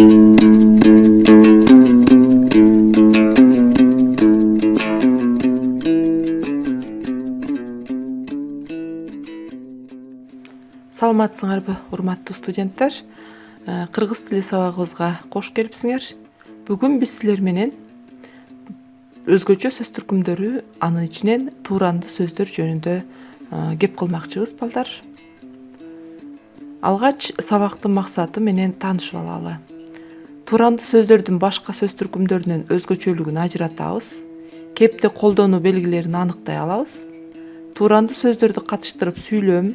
Саламатсыңарбы, урматтуу студенттер? Кыргыз тили сабагыбызга кош келипсиңер. Бүгүн биз силер менен өзгөчө сөз түркүмдөрү, анын ичинен тууранды сөздөр жөнүндө кеп кылмакчыбыз, балдар. Алгач сабактын максаты менен таанышып алалы. Тууранды сөздөрдүн башка сөз түркүмдөрүнөн өзгөчөлүгүн ажыратабыз. Кепте колдонуу белгилерин аныктай алабыз. Тууранды сөздөрдү катыштырып сүйлөм,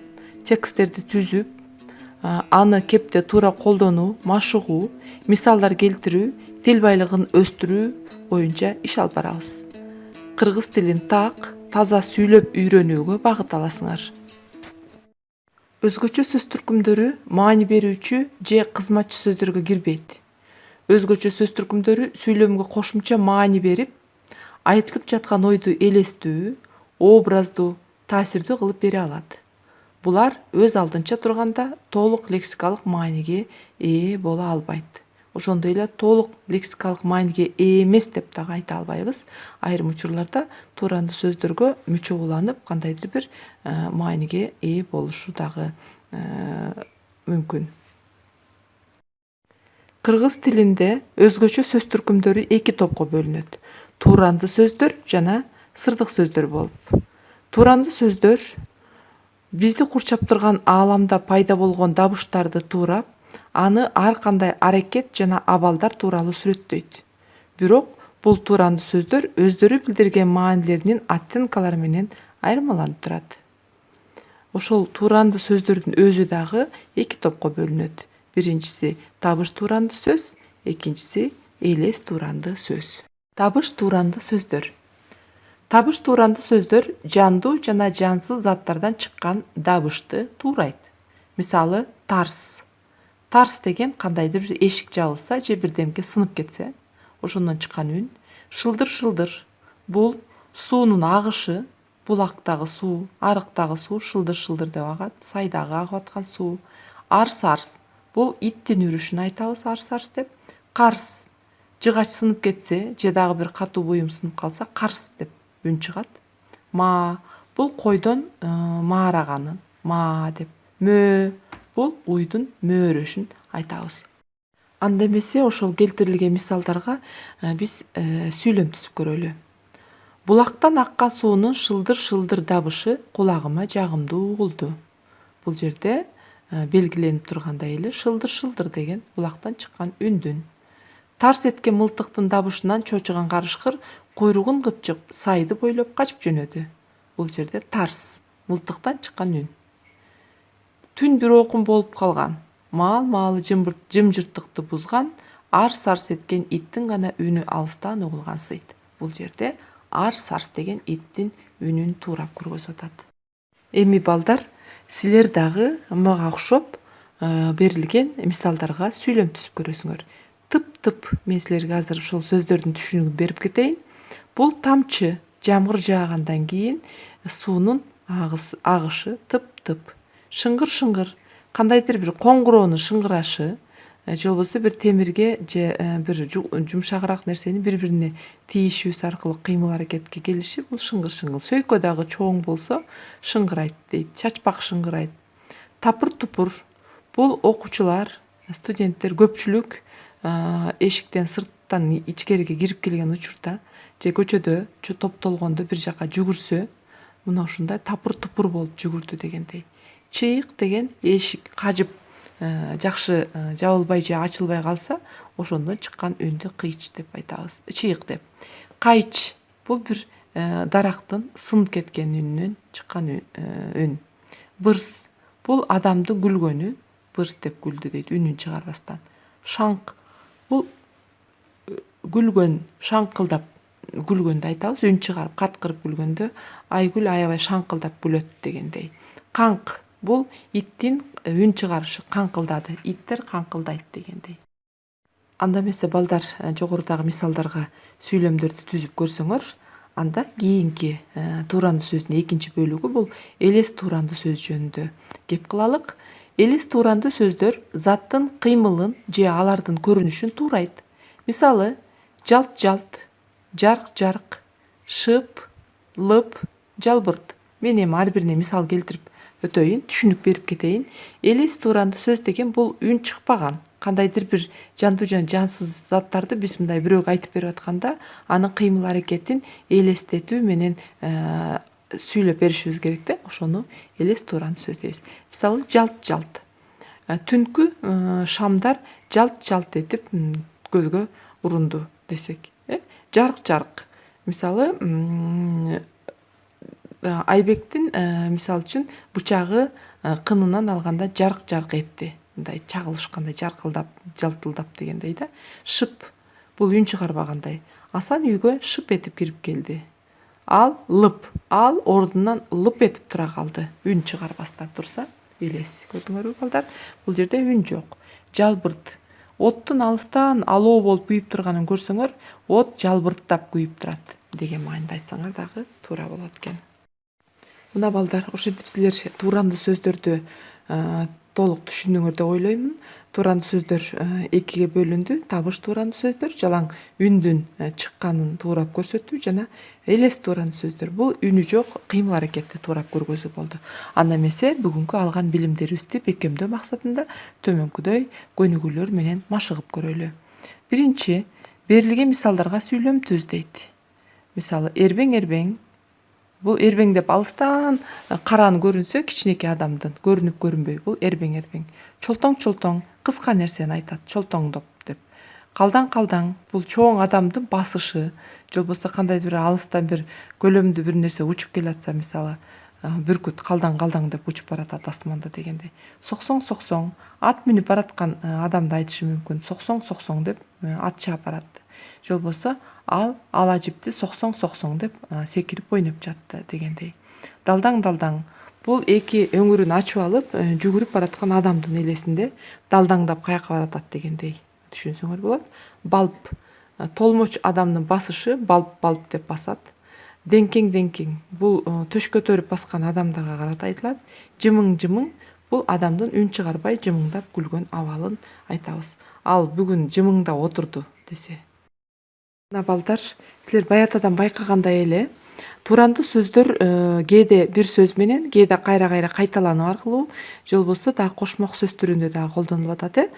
тексттерди түзүп, аны кепте туура колдонуу, машыгуу, мисалдар келтирүү, тил байлыгын өстүрүү боюнча иш алып барабыз. Кыргыз тилин так, таза сүйлөп үйрөнүүгө багыт аласыңар. Өзгөчө сөз түркүмдөрү маани берүүчү же кызматчы сөздөргө кирбейт. Өзгөчө сөз түркүмдөрү сүйлөмгө кошумча маани берип, айтылып жаткан ойду элестүү, образдуу таасирдүү кылып бере алат. Булар өз алдынча турганда толук лексикалык мааниге ээ боло албайт. Ошондой эле толук лексикалык мааниге ээ эмес деп дагы айта албайбыз. Айрым учурларда тууранды сөздөргө мүчө уланып, кандайдыр бир мааниге ээ болушу дагы мүмкүн. Кыргыз тилинде өзгөчө сөз түркүмдөрү эки топко бөлүнөт. Тууранды сөздөр жана сырдык сөздөр болуп. Тууранды сөздөр бизди курчап турган ааламда пайда болгон дабыштарды туурап, аны ар кандай аракет жана абалдар тууралуу сүрөттөйт. Бирок бул тууранды сөздөр өздөрү билдирген маанилеринин оттенкалары менен айырмаланып турат. Ошол тууранды сөздөрдүн өзү дагы эки топко бөлүнөт. Биринчиси табыш тууранды сөз, экинчиси элес тууранды сөз. Табыш тууранды сөздөр. Табыш тууранды сөздөр жандуу жана жансыз заттардан чыккан дабышты туурайт. Мисалы, тарс. Тарс деген кандайдыр бир эшик жабылса же бирдемке сынып кетсе, ошондон чыккан үн. Шылдыр-шылдыр. Бул суунун агышы, булактагы суу, арыктагы суу шылдыр-шылдыр деп агат, сайдагы агып аткан суу. Арс-арс. Бул иттин үрүшүн айтабыз, арс-арс деп. Карс. Жыгач сынып кетсе, же дагы бир катуу буюм сынып калса, карс деп үн чыгат. Ма. Бул койдон маараганын, ма деп. Мө. Бул уйдун мөөрөшүн айтабыз. Анда эмесе ошол келтирилген мисалдарга биз сүйлөм түзүп көрөлү. Булактан аккан суунун шылдыр-шылдыр дабышы кулагыма жагымдуу угулду. Бул жерде белгиленип тургандай эле шылдыр-шылдыр деген булактан чыккан үндүн. Тарс эткен мылтыктын дабышынан чочуган карышкыр куйругун кыпчып сайды бойлоп качып жөнөдү. Бул жерде тарс, мылтыктан чыккан үн. Түн бир окун болуп калган. Маал-маалы жымжырттыкты бузган, арс-арс эткен иттин гана үнү алыстан угулгансыйт. Бул жерде арс-арс деген иттин үнүн туурап көргөзүп атат. Эми балдар, силер дагы мага окшоп берилген мисалдарга сүйлөм түзүп көрөсүңөр. Тып-тып, мен силерге азыр ушул сөздөрдүн түшүнүгүн берип кетейин. Бул тамчы, жамгыр жаагандан кийин суунун агышы тып-тып. Шыңгыр-шыңгыр, кандайдыр бир коңгуроону шыңгырашы, же болбосо бир темирге же бир жумшагыраак нерсени бири-бирине тийишибиз аркылуу кыймыл аракетке келиши бул шыңгыр-шыңгыр. Сөйкө дагы чоң болсо шыңгырайт дейт, чачпак шыңгырайт. Тапыр-тупур, бул окуучулар, студенттер көпчүлүк эшиктен сырттан ичкериге кирип келген учурда же көчөдө топтолгондо бир жака жүгүрсө, мына ушундай тапыр-тупур болуп жүгүрдү дегендей. Чыйык деген эшик кажып жакшы жабылбай же ачылбай калса, ошондон чыккан үндү кыйч деп айтабыз. Чыйык деп. Кайч бул бир дарактын сынып кеткен үнүнөн чыккан үн. Бырс бул адамдын күлгөнү, бырс деп күлдү дейт, үнүн чыгарбастан. Шаңк бул күлгөн, шаңкылдап күлгөндү айтабыз, үн чыгарып, каткырып күлгөндө Айгүл аябай шаңкылдап күлөт дегендей. Канк бул иттин үн чыгарышы, канкылдады, иттер канкылдайт дегендей. Анда эмесе балдар, жогорудагы мисалдарга сүйлөмдөрдү түзүп көрсөңөр, анда кийинки тууранды сөздүн экинчи бөлүгү бул элес тууранды сөз жөнүндө кеп кылалык. Элес тууранды сөздөр заттын кыймылын же алардын көрүнүшүн туурайт. Мисалы, жалт жалт, жарк жарк, шып, лып, жалбырт. Мен эми ар бирине мисал келтирип өтөйүн, түшүнүк берип кетейин. Элес тууранды сөз деген бул үн чыкпаган, кандайдыр бир жандуу жана жансыз заттарды биз мындай бирөөгө айтып берип атканда, анын кыймыл аракетин элестетүү менен сүйлөп беришибиз керек да. Ошону элес тууранды сөз дейбиз. Мисалы, жалт жалт. Түнкү шамдар жалт жалт этип көзгө урунду десек. Жарк жарк. Мисалы, Айбектин мисалы үчүн бычагы кынынан алганда жарк жарк этти. Мындай чагылышкандай, жаркылдап, жалтылдап дегендей да. Шып. Бул үн чыгарбагандай. Асан үйгө шып этип кирип келди. Ал лып. Ал ордунан лып этип тура калды. Үн чыгарбастан турса, элес. Көрдүңөрбү балдар? Бул жерде үн жок. Жалбырт. Оттун алыстан алоо болуп күйүп турганын көрсөңөр, от жалбырттап күйүп турат деген маанайда айтсаңар дагы туура болот экен. Мына балдар, ошентип силер тууранды сөздөрдү толук түшүндүңөр деп ойлоймун. Тууранды сөздөр экиге бөлүндү. Табыш тууранды сөздөр, жалаң үндүн чыкканын туурап көрсөтүү жана элес тууранды сөздөр. Бул үнү жок кыймыл аракетти туурап көргөзүү болду. Анда эмесе бүгүнкү алган билимдерибизди бекемдөө максатында төмөнкүдөй көнүгүүлөр менен машыгып көрөлү. Биринчи, берилген мисалдарга сүйлөм түз дейт. Мисалы, эрбең эрбең. Бул эрбең деп алыстан караан көрүнсө, кичинекей адамдын көрүнүп көрүнбөй, бул эрбең эрбең. Чолтоң чолтоң, кыска нерсени айтат, чолтоңдоп деп. Калдаң калдаң, бул чоң адамдын басышы, же болбосо кандайдыр бир алыстан бир көлөмдүү бир нерсе учуп келатса, мисалы, бүркүт калдаң калдаң деп учуп баратат асманда дегендей. Соксоң соксоң, ат минип бараткан адамды айтышы мүмкүн. Соксоң соксоң деп ат чаап барат. Же болбосо ал ала жипти соксоң соксоң деп секирип ойноп жатты дегендей. Далдаң далдаң. Бул эки өңүрүн ачып алып, жүгүрүп бараткан адамдын элесинде далдаңдап каяка баратат дегендей түшүнсөңөр болот. Балп. Толмоч адамдын басышы балп балп деп басат. Деңкең деңкең. Бул төш көтөрүп баскан адамдарга карата айтылат. Жымың жымың. Бул адамдын үн чыгарбай жымыңдап күлгөн абалын айтабыз. Ал бүгүн жымыңдап отурду десе. Мына балдар, силер баятадан байкагандай эле, тууранды сөздөр кээде бир сөз менен, кээде кайра кайталануу аркылуу, же болбосо дагы кошмок сөз түрүндө дагы колдонулуп атат.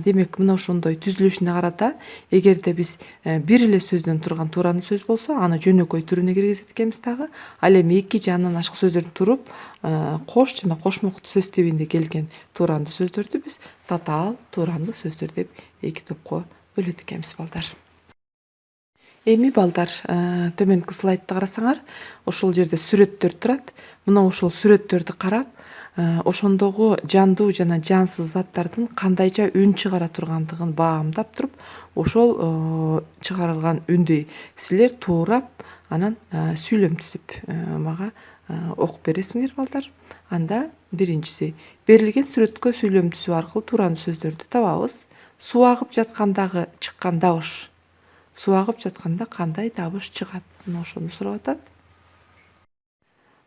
Демек, мына ошондой түзүлүшүнө карата, эгерде биз бир эле сөздөн турган тууранды сөз болсо, аны жөнөкөй түрүнө киргизет экенбиз дагы. Ал эми эки же андан ашык сөздөрдөн туруп, кош жана кошмок сөз тибинде келген тууранды сөздөрдү биз татаал тууранды сөздөр деп эки топко бөлөт экенбиз балдар. Эми балдар, төмөнкү слайдты карасаңар, ошол жерде сүрөттөр турат. Мына ошол сүрөттөрдү карап, ошондогу жандуу жана жансыз заттардын кандайча үн чыгара тургандыгын баамдап туруп, ошол чыгарылган үндү силер туурап, анан сүйлөм түзүп мага окуп бересиңер балдар. Анда биринчиси, берилген сүрөткө сүйлөм түзүү аркылуу тууранды сөздөрдү табабыз. Суу агып жаткандагы чыккан добуш. Суу агып жатканда кандай добуш чыгат? Мына ошону сурап атат.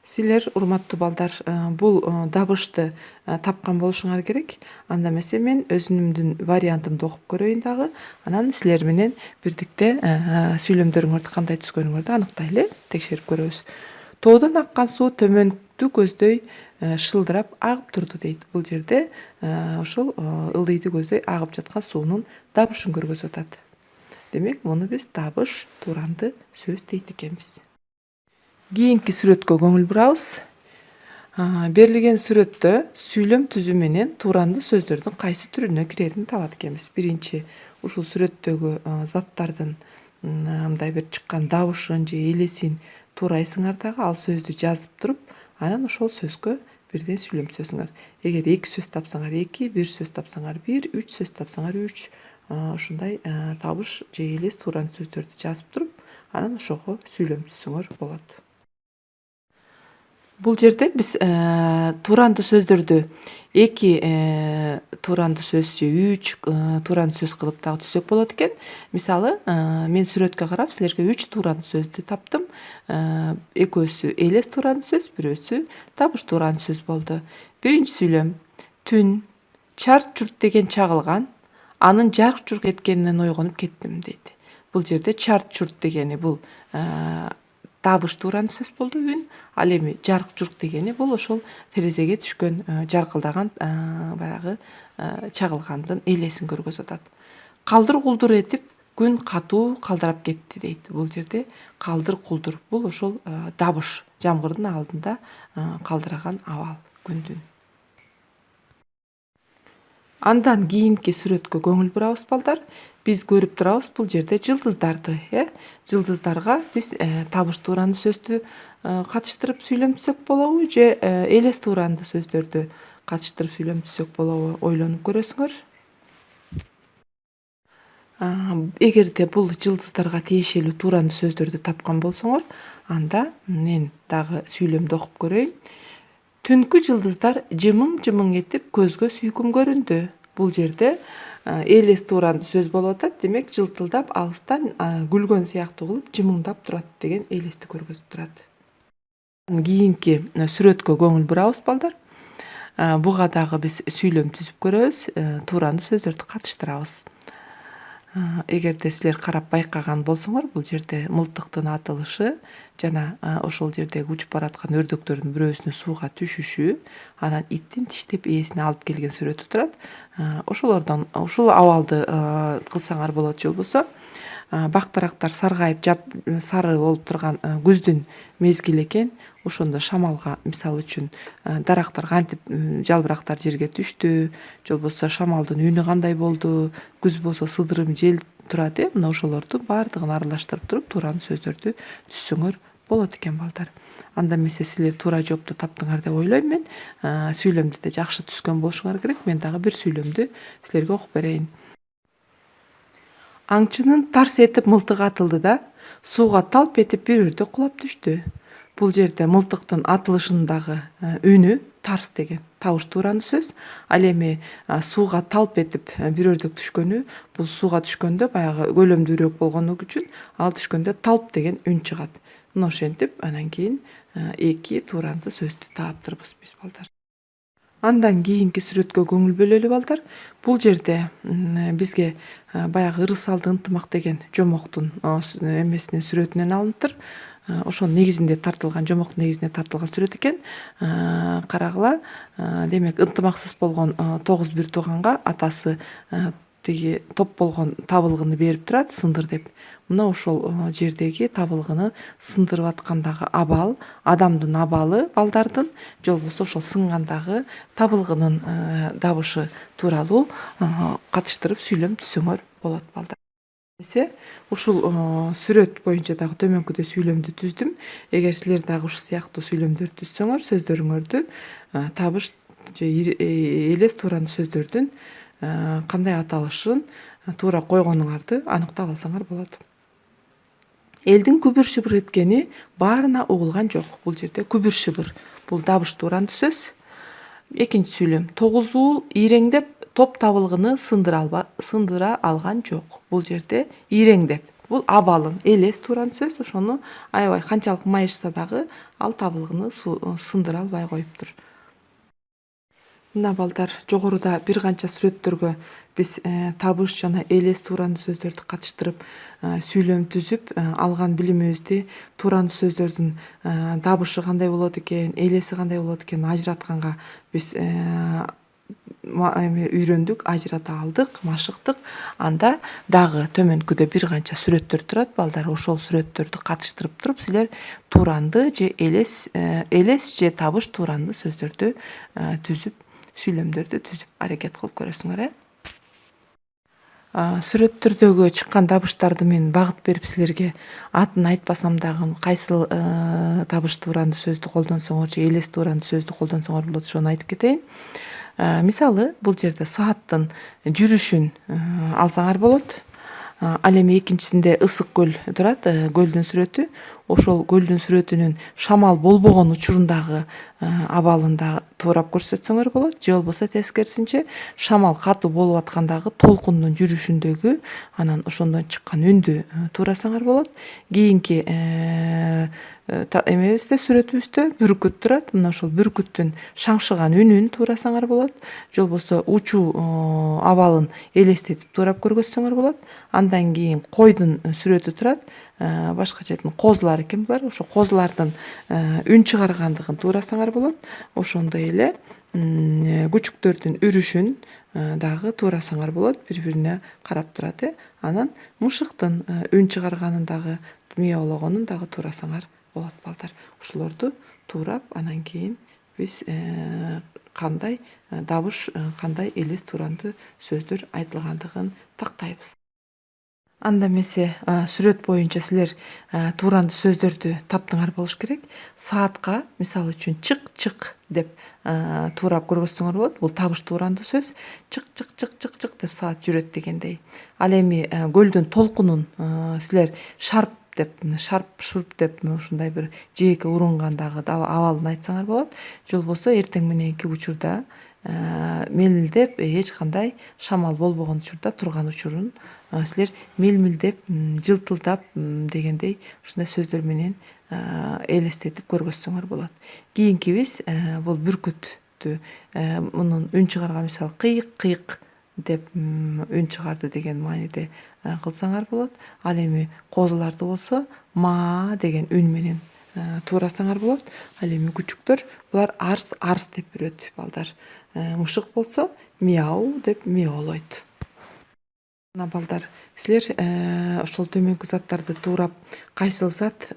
Силер, урматтуу балдар, бул добушты тапкан болушуңар керек. Анда эмесе мен өзүмдүн вариантымды окуп көрөйүн дагы. Анан силер менен бирдикте сүйлөмдөрүңөрдү кандай түзгөнүңөрдү аныктайлы, текшерип көрөбүз. Тоодон аккан суу төмөндү көздөй шылдырап агып турду дейт. Бул жерде ошол ылдыйды көздөй агып жаткан суунун добушун көргөзүп атат. Демек, муну биз табыш тууранды сөз дейт экенбиз. Кийинки сүрөткө көңүл бурабыз. Берилген сүрөттө сүйлөм түзүү менен тууранды сөздөрдүн кайсы түрүнө кирерин табат экенбиз. Биринчи, ушул сүрөттөгү заттардын мындай бир чыккан добушун же элесин туурайсыңар дагы, ал сөздү жазып туруп, анан ошол сөзгө бирден сүйлөм түзөсүңөр. Эгер эки сөз тапсаңар эки, бир сөз тапсаңар бир, үч сөз тапсаңар үч, ушундай табыш же элес тууранды сөздөрдү жазып туруп, анан ошого сүйлөм түзсөңөр болот. Бул жерде биз тууранды сөздөрдү эки тууранды сөз же үч тууранды сөз кылып дагы түзсөк болот экен. Мисалы, мен сүрөткө карап силерге үч тууранды сөздү таптым. Экөөсү элес тууранды сөз, бирөөсү табыш тууранды сөз болду. Биринчи сүйлөм. түн, чарт чурт деген чагылган, анын жарк журк эткенинен ойгонуп кеттим дейт. Бул жерде чарт чурт дегени бул табыш туурандуу сөз болду үн. Ал эми жарк журк дегени бул ошол терезеге түшкөн жаркылдаган баягы чагылгандын элесин көргөзүп атат. Калдыр кулдур этип күн катуу калдырап кетти дейт. Бул жерде калдыр кулдур бул ошол дабыш, жамгырдын алдында калдыраган абал күндүн. Андан кийинки сүрөткө көңүл бурабыз балдар. Биз көрүп турабыз бул жерде жылдыздарды, жылдыздарга биз табыш туурандуу сөздү катыштырып сүйлөмтүсөк болобу же элес туурандуу сөздөрдү катыштырып сүйлөмтүсөк болобу ойлонуп көрөсүңөр. Эгерде бул жылдыздарга тиешелүү туурандуу сөздөрдү тапкан болсоңор, анда мен дагы сүйлөмдү окуп көрөйүн. Түнкү жылдыздар жымың-жымың этип көзгө сүйкүм көрүндү. Бул жерде элес туурандуу сөз болуп атат. Демек, жылтылдап алыстан күлгөн сыяктуу кылып жымыңдап турат деген элести көргөзүп турат. Кийинки сүрөткө көңүл бурабыз балдар. Буга дагы биз сүйлөм түзүп көрөбүз, туурандуу сөздөрдү катыштырабыз. Эгерде силер карап байкаган болсоңор, бул жерде мылтыктын атылышы жана ошол жердеги учуп бараткан өрдөктөрдүн бирөөсүнүн сууга түшүшү, анан иттин тиштеп ээсине алып келген сүрөтү турат. Ошолордон ушул абалды кылсаңар болот же болбосо бактарактар саргайып сары болуп турган күздүн мезгили экен. Ошондо шамалга мисалы үчүн дарактар кантип жалбырактар жерге түштү, же болбосо шамалдын үнү кандай болду, күз болсо сыдырым жел турат, мына ошолордун баардыгын аралаштырып туруп туурандуу сөздөрдү түзсөңөр болот экен балдар. Анда эмесе силер туура жоопту таптыңар деп ойлойм мен. Сүйлөмдү да жакшы түзгөн болушуңар керек. Мен дагы бир сүйлөмдү силерге окуп берейин. Аңчынын тарс этип мылтыгы атылды да, сууга талп этип бир өрдөк кулап түштү. Бул жерде мылтыктын атылышындагы үнү тарс деген табыш туурандуу сөз. Ал эми сууга талп этип бир өрдөк түшкөнү, бул сууга түшкөндө баягы көлөмдүүрөөк болгону үчүн ал түшкөндө талп деген үн чыгат. Мына ошентип анан кийин эки туурандуу сөздү таптырбыз биз балдар. Андан кийинки сүрөткө көңүл бөлөлү балдар. Бул жерде бизге баягы ырысалды ынтымак деген жомоктун эмесинин сүрөтүнөн алыныптыр. Ошонун негизинде тартылган, жомоктун негизине тартылган сүрөт экен. Карагыла, демек ынтымаксыз болгон 9 бир тууганга атасы тиги топ болгон табылгыны берип турат, сындыр деп. Мына ошол жердеги табылгыны сындырып аткандагы абал, адамдын абалы балдардын, же болбосо ошол сынгандагы табылгынын дабышы тууралуу катыштырып сүйлөм түзсөңөр болот балдар. Ушул сүрөт боюнча дагы төмөнкүдөй сүйлөмдү түздүм. Эгер силер дагы ушул сыяктуу сүйлөмдөрдү түзсөңөр, сөздөрүңөрдү табыш же элес туурандуу сөздөрдүн кандай аталышын туура койгонуңарды аныктап алсаңар болот. Элдин күбүр шыбыр эткени баарына угулган жок. Бул жерде күбүр шыбыр бул дабыш туурандуу сөз. Экинчи сүйлөм. 9 уул иреңдеп топ табылгыны сындыра алган жок. Бул жерде иреңдеп бул абалын элес туурандуу сөз. Ошону аябай канчалык майышса дагы ал табылгыны сындыра албай коюптур. Мына балдар, жогоруда бир канча сүрөттөргө биз табыш жана элес туурандуу сөздөрдү катыштырып сүйлөм түзүп алган билимибизди туурандуу сөздөрдүн дабышы кандай болот экен, элеси кандай болот экенин ажыратканга биз үйрөндүк, ажырата алдык, машыктык. Анда дагы төмөнкүдө бир канча сүрөттөр турат балдар. Ошол сүрөттөрдү катыштырып туруп силер тууранды же элес же табыш туурандуу сөздөрдү түзүп, сүйлөмдөрдү түзүп аракет кылып көрөсүңөр. Сүрөттөрдөгү чыккан дабыштарды мен багыт берип силерге атын айтпасам дагы кайсыл табыш туурандуу сөздү колдонсоңор же элес туурандуу сөздү колдонсоңор болот, ошону айтып кетейин. Мисалы, бул жерде сааттын жүрүшүн алсаңар болот. Ал эми экинчисинде ысык көл турат, көлдүн сүрөтү. ошол көлдүн сүрөтүнүн шамал болбогон учурундагы абалын да туурап көрсөтсөңөр болот, же болбосо тескерисинче шамал катуу болуп аткандагы толкундун жүрүшүндөгү анан ошондон чыккан үндү туурасаңар болот. Кийинки эмебизде сүрөтүбүздө бүркүт турат. Мына ошол бүркүттүн шаңшыган үнүн туурасаңар болот, же болбосо учуу абалын элестетип туурап көргөзсөңөр болот. Андан кийин койдун сүрөтү турат. Башкача айтканда козулар экен булар. Ошо козулардын үн чыгаргандыгын туурасаңар болот. Ошондой эле күчүктөрдүн үрүшүн дагы туурасаңар болот. Бири-бирине карап турат. Анан мышыктын үн чыгарганын дагы мияулогонун дагы туурасаңар болот балдар. Ушулорду туурап, анан кийин биз кандай дабыш, кандай элес туранды сөздөр айтылгандыгын тактайбыз. Анда эмесе сүрөт боюнча силер тууранды сөздөрдү таптыңар болуш керек. Саатка мисалы үчүн чык деп туурап көргөзсөңөр болот. Бул табыш тууранды сөз. Чык деп саат жүрөт дегендей. Ал эми көлдүн толкунун силер шарп шурп деп ушундай бир жээкке урунгандагы абалын айтсаңар болот. Же болбосо эртең мененки учурда мелмилдеп эч кандай шамал болбогон учурда турган учурун силер мелмилдеп, жылтылдап дегендей ушундай сөздөр менен элестетип көргөзсөңөр болот. Кийинкибиз бул бүркүттү мунун үн чыгарган, мисалы кыйык деп үн чыгарды деген мааниде кылсаңар болот. Ал эми козуларды болсо ма деген үн менен туурасаңар болот. Ал эми күчүктөр булар арс деп үрөт балдар. Мышык болсо мияу деп мияулойт. Мына балдар, силер ошол төмөнкү заттарды туурап, кайсы зат,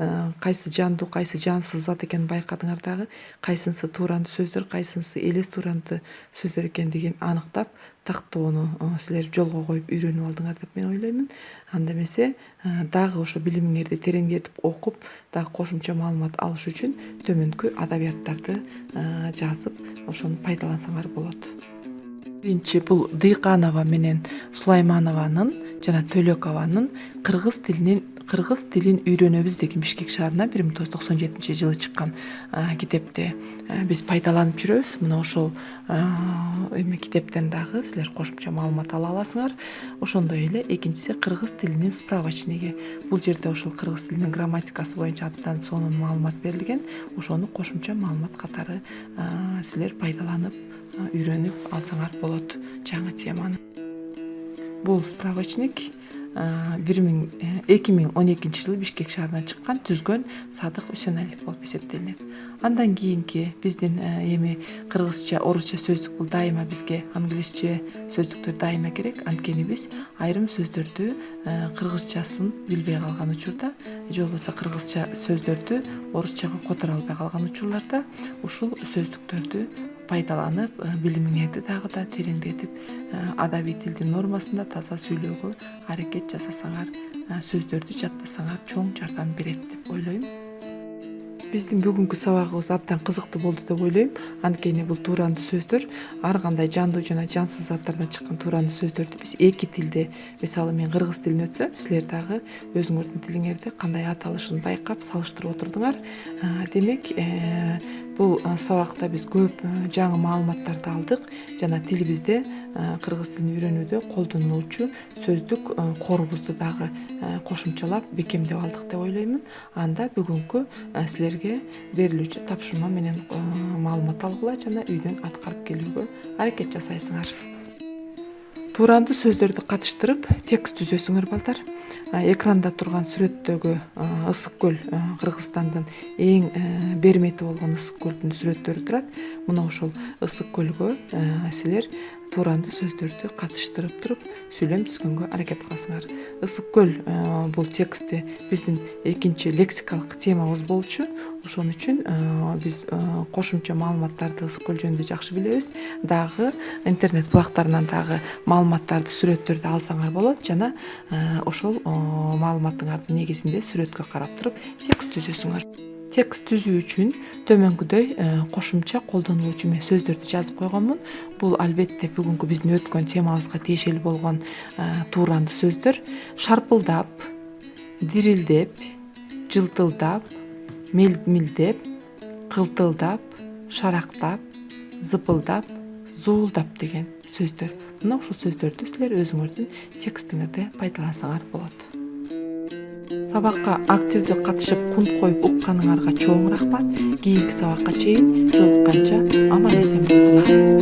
кайсы жандуу, кайсы жансыз зат экенин байкадыңар дагы, кайсынысы тууранды сөздөр, кайсынысы элес тууранды сөздөр экендигин аныктап, тактоону силер жолго коюп үйрөнүп алдыңар деп мен ойлоймун. Анда эмесе дагы ошо билимиңерди тереңдетип окуп, дагы кошумча маалымат алыш үчүн төмөнкү адабияттарды жазып, ошону пайдалансаңар болот. Биринчи бул Дыйканова менен Сулайманованын жана Төлөкованын кыргыз тилин үйрөнөбүз деген Бишкек шаарына 1997-жылы чыккан китепти биз пайдаланып жүрөбүз. Мына ошол эми китептен дагы силер кошумча маалымат ала аласыңар. Ошондой эле экинчиси кыргыз тилинин справочниги. Бул жерде ошол кыргыз тилинин грамматикасы боюнча абдан сонун маалымат берилген. Ошону кошумча маалымат катары силер пайдаланып үйрөнүп алсаңар болот жаңы теманы. Бул справочник 2012-жылы Бишкек шаарынан чыккан, түзгөн Садык Үсөнәлиев болуп эсептелинет. Андан кийинки биздин эми кыргызча, орусча сөздүк бул дайыма бизге англисче сөздүктөр дайыма керек. Анткени биз айрым сөздөрдү кыргызчасын билбей калган учурда, же болбосо кыргызча сөздөрдү орусчага которо албай калган учурларда ушул сөздүктөрдү пайдаланып, билимиңерди дагы да тереңдетип, адабий тилдин нормасында таза сүйлөөгө аракет жасасаңар, сөздөрдү жаттасаңар чоң жардам берет деп ойлойм. Биздин бүгүнкү сабагыбыз абдан кызыктуу болду деп ойлойм. Анткени бул тууранды сөздөр ар кандай жандуу жана жансыз заттардан чыккан тууранды сөздөрдү биз эки тилде, мисалы мен кыргыз тилин өтсөм, силер дагы өзүңөрдүн тилиңерде кандай аталышын байкап, салыштырып отурдуңар. Демек, бул сабакта биз көп жаңы маалыматтарды алдык жана тилибизде кыргыз тилин үйрөнүүдө колдонулуучу сөздүк корубузду дагы кошумчалап бекемдеп алдык деп ойлоймун. Анда бүгүнкү силерге берилүүчү тапшырма менен маалымат алгыла жана үйдөн аткарып келүүгө аракет жасайсыңар. Тууранды сөздөрдү катыштырып текст түзөсүңөр балдар. Экранда турган сүрөттөгү Ысык көл, Кыргызстандын эң бермети болгон Ысык көлдүн сүрөттөрү турат. Мына ошол Ысык көлгө силер тууранды сөздөрдү катыштырып туруп сүйлөм түзгөнгө аракет кыласыңар. Ысык көл бул текстти биздин экинчи лексикалык темабыз болчу. Ошон үчүн биз кошумча маалыматтарды Ысык көл жөнүндө жакшы билебиз. Дагы интернет булактарынан дагы маалыматтарды, сүрөттөрдү алсаңар болот жана ошол маалыматыңардын негизинде сүрөткө карап туруп текст түзөсүңөр. Текст түзүү үчүн төмөнкүдөй кошумча колдонулуучу мен сөздөрдү жазып койгонмун. Бул албетте бүгүнкү биздин өткөн темабызга тиешелүү болгон тууранды сөздөр. Шарпылдап, дирилдеп, жылтылдап, мелдеп, кылтылдап, шарактап, зыпылдап, зуулдап деген сөздөр. Мына ушул сөздөрдү силер өзүңөрдүн текстиңерде пайдалансаңар болот. Сабакка активдүү катышып кунт коюп укканыңарга чоң рахмат. Кийинки сабакка чейин жолукканча аман эсен болгула.